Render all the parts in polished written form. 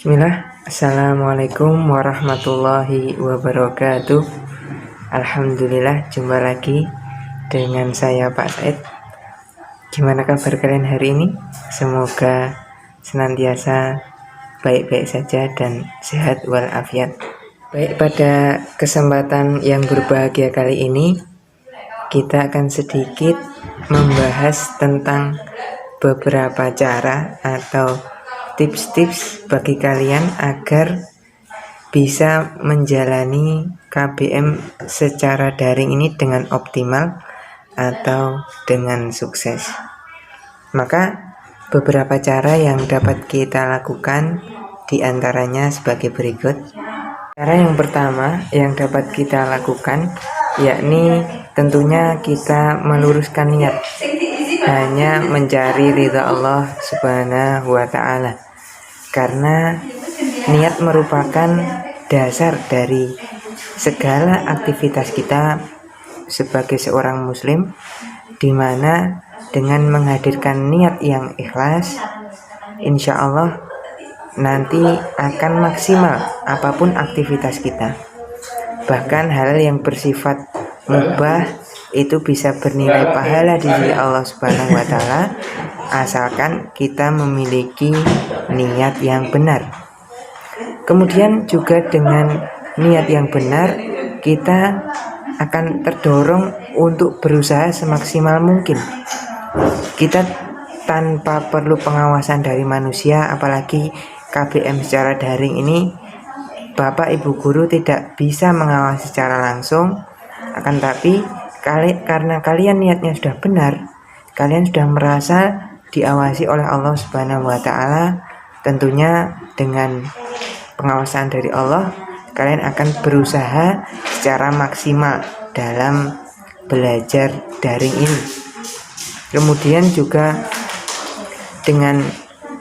Bismillah, Assalamualaikum warahmatullahi wabarakatuh. Alhamdulillah, jumpa lagi dengan saya Pak Said. Gimana kabar kalian hari ini? Semoga senantiasa baik-baik saja dan sehat walafiat. Baik, pada kesempatan yang berbahagia kali ini kita akan sedikit membahas tentang beberapa cara atau tips-tips bagi kalian agar bisa menjalani KBM secara daring ini dengan optimal atau dengan sukses. Maka beberapa cara yang dapat kita lakukan diantaranya sebagai berikut. Cara yang pertama yang dapat kita lakukan yakni tentunya kita meluruskan niat, hanya mencari ridha Allah Subhanahu wa Ta'ala. Karena niat merupakan dasar dari segala aktivitas kita sebagai seorang muslim, di mana dengan menghadirkan niat yang ikhlas, insya Allah nanti akan maksimal apapun aktivitas kita. Bahkan hal yang bersifat mubah itu bisa bernilai pahala di sisi Allah Subhanahu wa Ta'ala, asalkan kita memiliki niat yang benar. Kemudian juga dengan niat yang benar, kita akan terdorong untuk berusaha semaksimal mungkin. Kita tanpa perlu pengawasan dari manusia, apalagi KBM secara daring ini, Bapak Ibu guru tidak bisa mengawasi secara langsung. Akan tapi karena kalian niatnya sudah benar, kalian sudah merasa diawasi oleh Allah Subhanahu wa Ta'ala, tentunya dengan pengawasan dari Allah, kalian akan berusaha secara maksimal dalam belajar daring ini. Kemudian juga dengan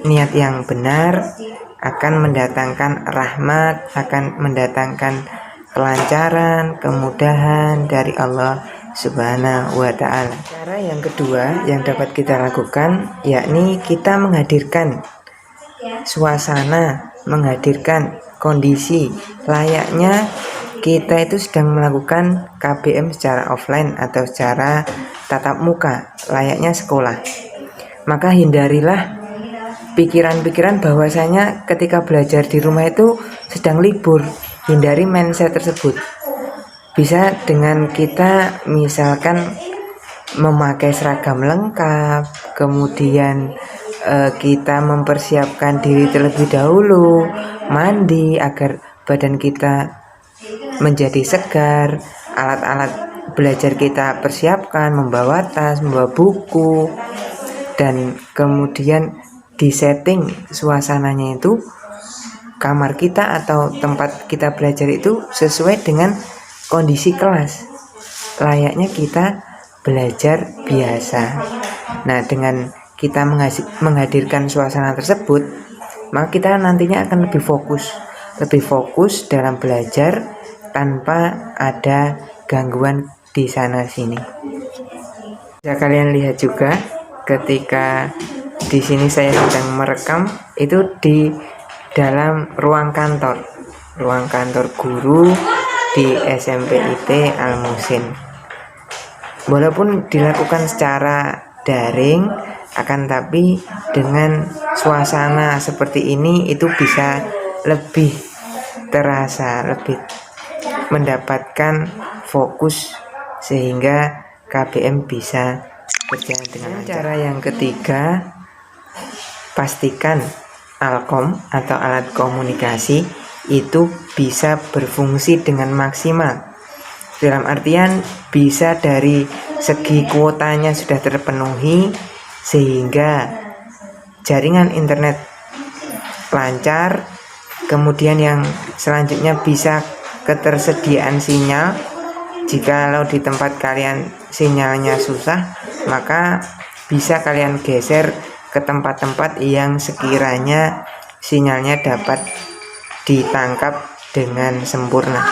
niat yang benar akan mendatangkan rahmat, akan mendatangkan kelancaran, kemudahan dari Allah Subhanahu wa Ta'ala. Cara yang kedua yang dapat kita lakukan yakni kita menghadirkan suasana, menghadirkan kondisi layaknya kita itu sedang melakukan KBM secara offline atau secara tatap muka, layaknya sekolah. Maka hindarilah pikiran-pikiran bahwasanya ketika belajar di rumah itu sedang libur. Hindari mindset tersebut. Bisa dengan kita misalkan memakai seragam lengkap, kemudian kita mempersiapkan diri terlebih dahulu, mandi agar badan kita menjadi segar, alat-alat belajar kita persiapkan, membawa tas, membawa buku, dan kemudian disetting suasananya itu kamar kita atau tempat kita belajar itu sesuai dengan kondisi kelas, layaknya kita belajar biasa. Nah, dengan kita menghadirkan suasana tersebut, maka kita nantinya akan lebih fokus dalam belajar tanpa ada gangguan di sana sini. Bisa kalian lihat juga ketika di sini saya sedang merekam itu di dalam ruang kantor guru di SMP IT Al Muhsin. Walaupun dilakukan secara daring, akan tapi dengan suasana seperti ini itu bisa lebih terasa, lebih mendapatkan fokus sehingga KBM bisa berjalan dengan lancar. Cara yang ketiga, pastikan Alkom atau alat komunikasi itu bisa berfungsi dengan maksimal. Dalam artian bisa dari segi kuotanya sudah terpenuhi sehingga jaringan internet lancar. Kemudian yang selanjutnya bisa ketersediaan sinyal. Jikalau di tempat kalian sinyalnya susah, maka bisa kalian geser ke tempat-tempat yang sekiranya sinyalnya dapat ditangkap dengan sempurna.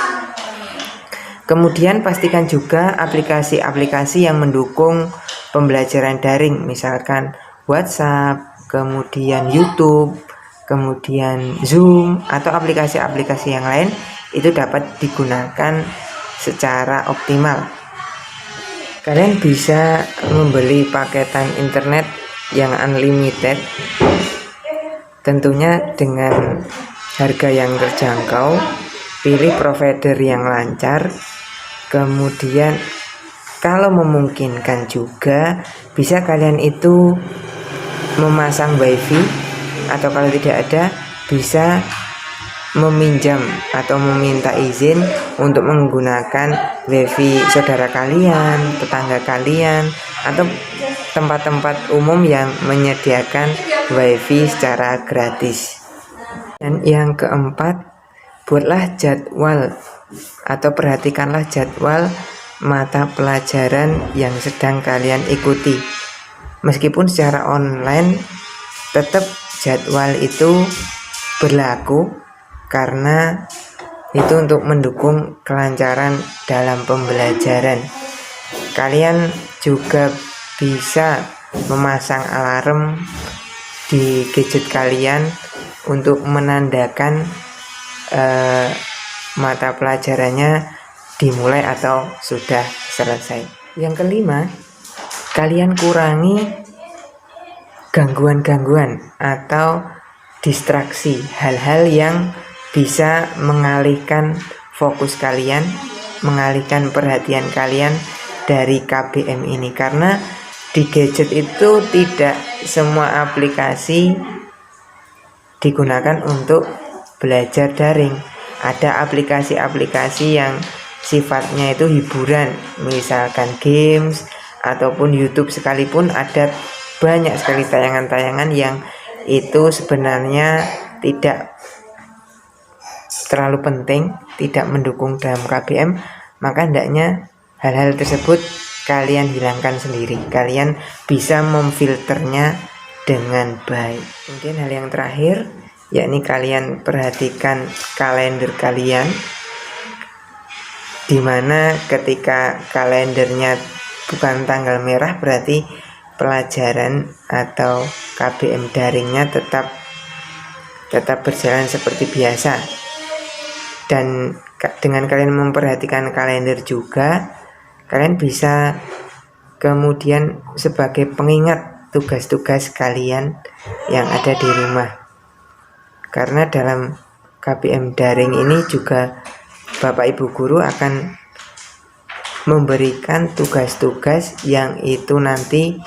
Kemudian pastikan juga aplikasi-aplikasi yang mendukung pembelajaran daring, misalkan WhatsApp, kemudian YouTube, kemudian Zoom atau aplikasi-aplikasi yang lain itu dapat digunakan secara optimal. Kalian bisa membeli paketan internet yang unlimited, tentunya dengan harga yang terjangkau. Pilih provider yang lancar, kemudian kalau memungkinkan juga bisa kalian itu memasang wifi, atau kalau tidak ada bisa meminjam atau meminta izin untuk menggunakan wifi saudara kalian, tetangga kalian, atau tempat-tempat umum yang menyediakan wifi secara gratis. Dan yang keempat, buatlah jadwal atau perhatikanlah jadwal mata pelajaran yang sedang kalian ikuti. Meskipun secara online, tetap jadwal itu berlaku karena itu untuk mendukung kelancaran dalam pembelajaran. Kalian juga bisa memasang alarm di gadget kalian untuk menandakan mata pelajarannya dimulai atau sudah selesai. Yang kelima, kalian kurangi gangguan-gangguan atau distraksi, hal-hal yang bisa mengalihkan fokus kalian, mengalihkan perhatian kalian dari KBM ini. Karena di gadget itu tidak semua aplikasi digunakan untuk belajar daring. Ada aplikasi-aplikasi yang sifatnya itu hiburan, misalkan games ataupun YouTube sekalipun, ada banyak sekali tayangan-tayangan yang itu sebenarnya tidak terlalu penting, tidak mendukung dalam KBM. Maka hendaknya hal-hal tersebut kalian hilangkan sendiri. Kalian bisa memfilternya dengan baik. Kemudian hal yang terakhir, yakni kalian perhatikan kalender kalian, dimana ketika kalendernya bukan tanggal merah berarti pelajaran atau KBM daringnya tetap berjalan seperti biasa. Dan dengan kalian memperhatikan kalender juga, kalian bisa kemudian sebagai pengingat tugas-tugas kalian yang ada di rumah. Karena dalam KBM daring ini juga Bapak Ibu guru akan memberikan tugas-tugas yang itu nantinya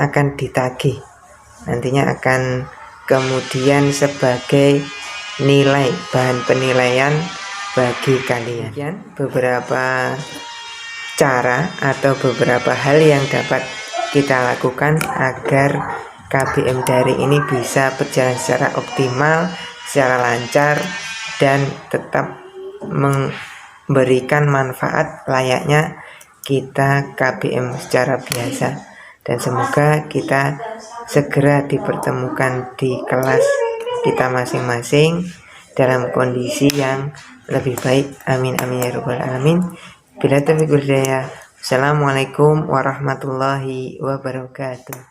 akan ditagih, nantinya akan kemudian sebagai nilai, bahan penilaian bagi kalian. Beberapa cara atau beberapa hal yang dapat kita lakukan agar KBM daring ini bisa berjalan secara optimal, secara lancar, dan tetap memberikan manfaat layaknya kita KBM secara biasa. Dan semoga kita segera dipertemukan di kelas kita masing-masing dalam kondisi yang lebih baik. Amin amin ya rabbal alamin. Bila taufiq wal hidayah. Assalamualaikum warahmatullahi wabarakatuh.